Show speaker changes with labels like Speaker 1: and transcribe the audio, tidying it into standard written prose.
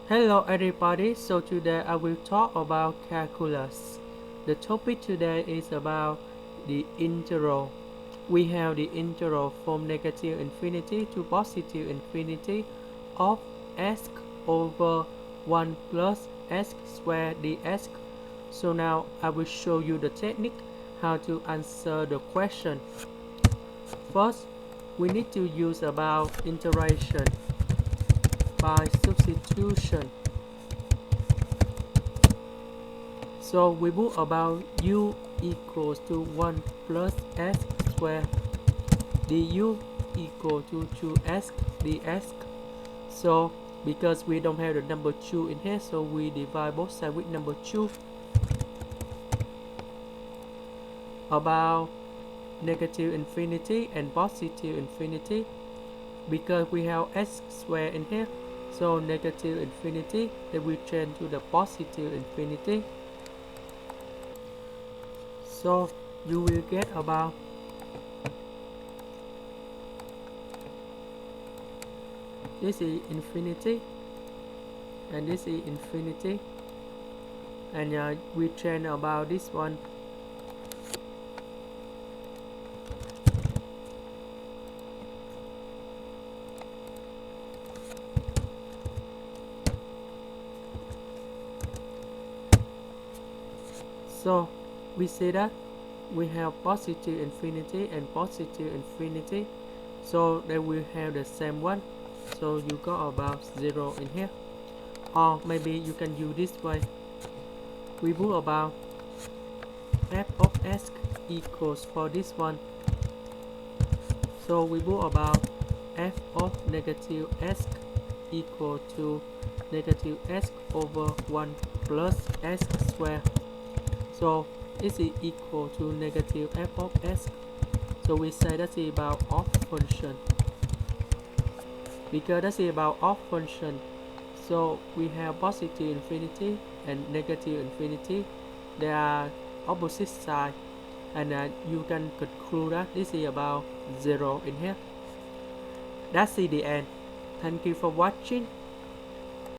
Speaker 1: Hello everybody, so today I will talk about calculus. The topic today is about the integral. We have the integral from negative infinity to positive infinity of x over 1 plus x squared dx. So now I will show you the technique how to answer the question. First, we need to use about integration by substitution. So we put about u equals to 1 plus s squared du equal to 2s dx. So because we don't have the number 2 in here, so we divide both sides with number 2. About negative infinity and positive infinity, because we have s squared in here, so negative infinity then we change to the positive infinity. So you will get about this is infinity and this is infinity, and we change about this one. So we say that we have positive infinity and positive infinity, so they will have the same one, so you got about 0 in here. Or maybe you can use this way. We put about f of x equals for this one, so we put about f of negative x equal to negative x over 1 plus x squared. So this is equal to negative f of x. So we say that is about off function. Because that is about off function, so we have positive infinity and negative infinity. They are opposite side, and you can conclude that this is about 0 in here. That's the end. Thank you for watching.